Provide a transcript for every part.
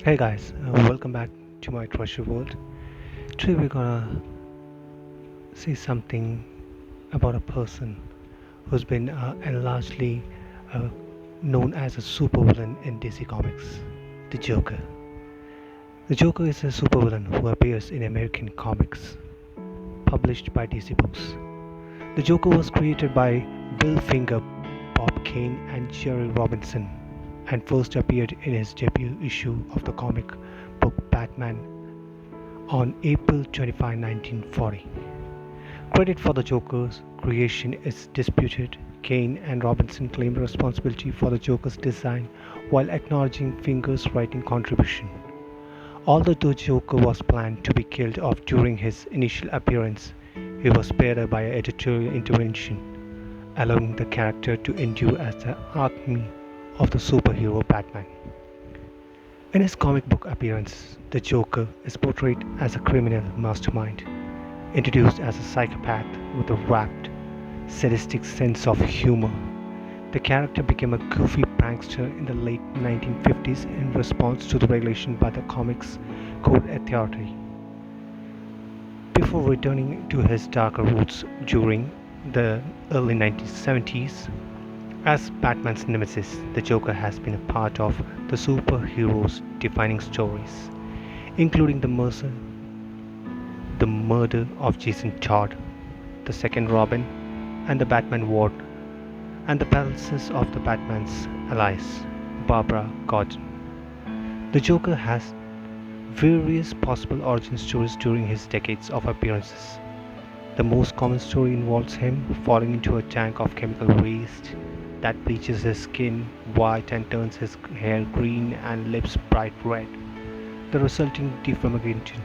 Hey guys, welcome back to my treasure world. Today we're gonna see something about a person who's been largely uh, known as a supervillain in DC Comics, the Joker. The Joker is a supervillain who appears in American comics published by DC Books. The Joker was created by Bill Finger, Bob Kane, and Jerry Robinson, and first appeared in his debut issue of the comic book Batman on April 25, 1940. Credit for the Joker's creation is disputed. Kane and Robinson claim responsibility for the Joker's design while acknowledging Finger's writing contribution. Although the Joker was planned to be killed off during his initial appearance, he was spared by editorial intervention, allowing the character to endure as the arch-enemy of the superhero Batman. In his comic book appearance, the Joker is portrayed as a criminal mastermind, introduced as a psychopath with a warped, sadistic sense of humor. The character became a goofy prankster in the late 1950s in response to the regulation by the Comics Code Authority. Before returning to his darker roots during the early 1970s, as Batman's nemesis, the Joker has been a part of the superhero's defining stories, including the murder of Jason Todd, the second Robin, and the Batman Ward, and the palaces of the Batman's allies, Barbara Gordon. The Joker has various possible origin stories during his decades of appearances. The most common story involves him falling into a tank of chemical waste that bleaches his skin white and turns his hair green and lips bright red. The resulting deformation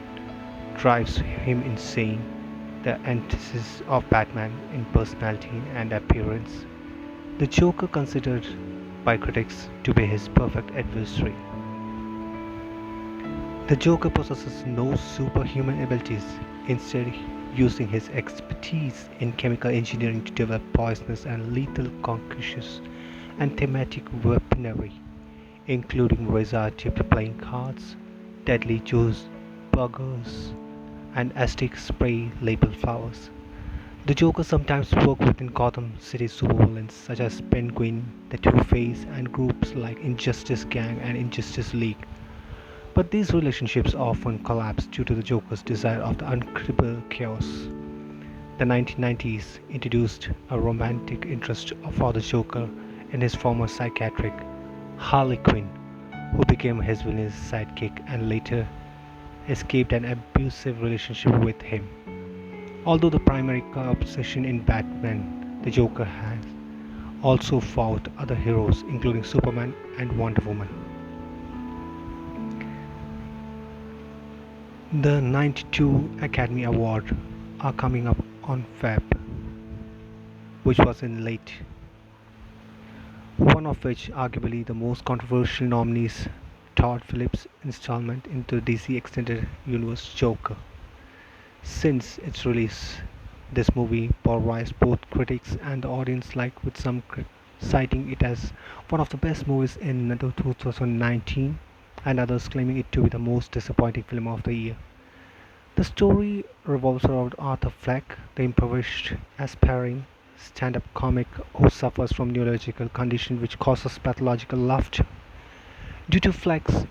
drives him insane, the antithesis of Batman in personality and appearance. The Joker considered by critics to be his perfect adversary. The Joker possesses no superhuman abilities, instead using his expertise in chemical engineering to develop poisonous and lethal concoctions and thematic weaponry, including razor-tipped playing cards, deadly juice buggers, and Aztec spray labeled flowers. The Joker sometimes works within Gotham City's supervillains such as Penguin, the Two-Face, and groups like Injustice Gang and Injustice League. But these relationships often collapse due to the Joker's desire of the uncredible chaos. The 1990s introduced a romantic interest for the Joker in his former psychiatric, Harley Quinn, who became his villain's sidekick and later escaped an abusive relationship with him. Although the primary obsession in Batman, the Joker has also fought other heroes including Superman and Wonder Woman. The 92 Academy Award are coming up on Feb, which was in late, one of which arguably the most controversial nominees Todd Phillips' installment into DC Extended Universe Joker. Since its release, this movie polarized both critics and the audience alike, with some citing it as one of the best movies in 2019 and others claiming it to be the most disappointing film of the year. The story revolves around Arthur Fleck, the impoverished, aspiring stand-up comic who suffers from neurological condition which causes pathological laughter. Due to Fleck's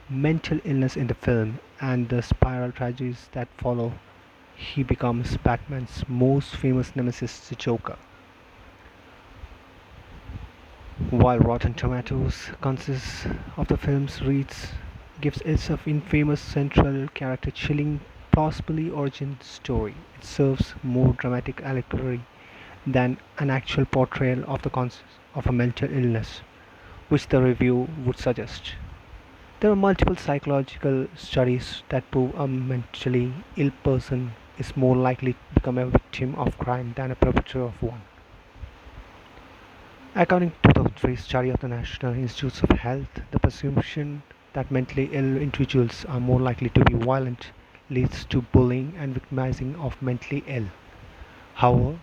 mental illness in the film and the spiral tragedies that follow, he becomes Batman's most famous nemesis, the Joker. While Rotten Tomatoes consensus of the film's reads gives its infamous central character chilling, plausibly origin story, it serves more dramatic allegory than an actual portrayal of the concept of a mental illness, which the review would suggest. There are multiple psychological studies that prove a mentally ill person is more likely to become a victim of crime than a perpetrator of one. According to the 2003 study of the National Institutes of Health, the presumption that mentally ill individuals are more likely to be violent leads to bullying and victimizing of mentally ill. However,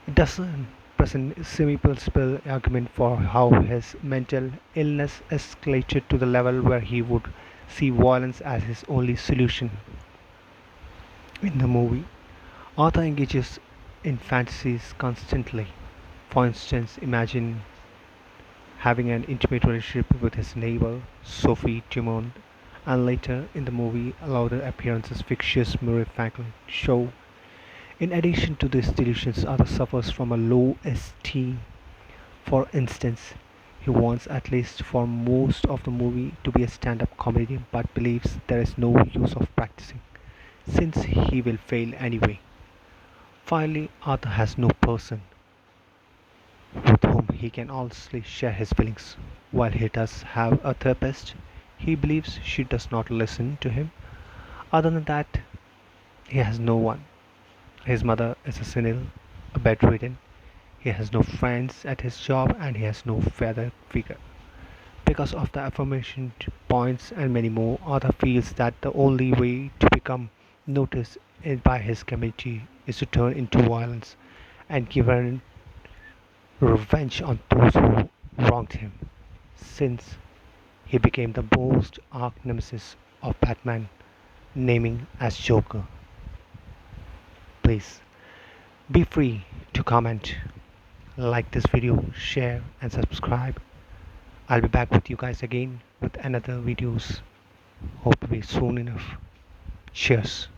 it doesn't present semi-principled argument for how his mental illness escalated to the level where he would see violence as his only solution. In the movie, Arthur engages in fantasies constantly. For instance, imagine having an intimate relationship with his neighbor, Sophie Dumont, and later in the movie, allow the appearances fictitious Murray Franklin show. In addition to these delusions, Arthur suffers from a low esteem. For instance, he wants, at least for most of the movie, to be a stand-up comedian but believes there is no use of practicing, since he will fail anyway. Finally, Arthur has no person with whom he can honestly share his feelings. While he does have a therapist, he believes she does not listen to him. Other than that, he has no one. His mother is a senile, bedridden. He has no friends at his job and he has no father figure. Because of the aforementioned points and many more, Arthur feels that the only way to become noticed by his community is to turn into violence and give revenge on those who wronged him, since he became the most arch nemesis of Batman, naming as Joker. Please be free to comment, like this video, share, and subscribe. I'll be back with you guys again with another videos. Hope to be soon enough. Cheers.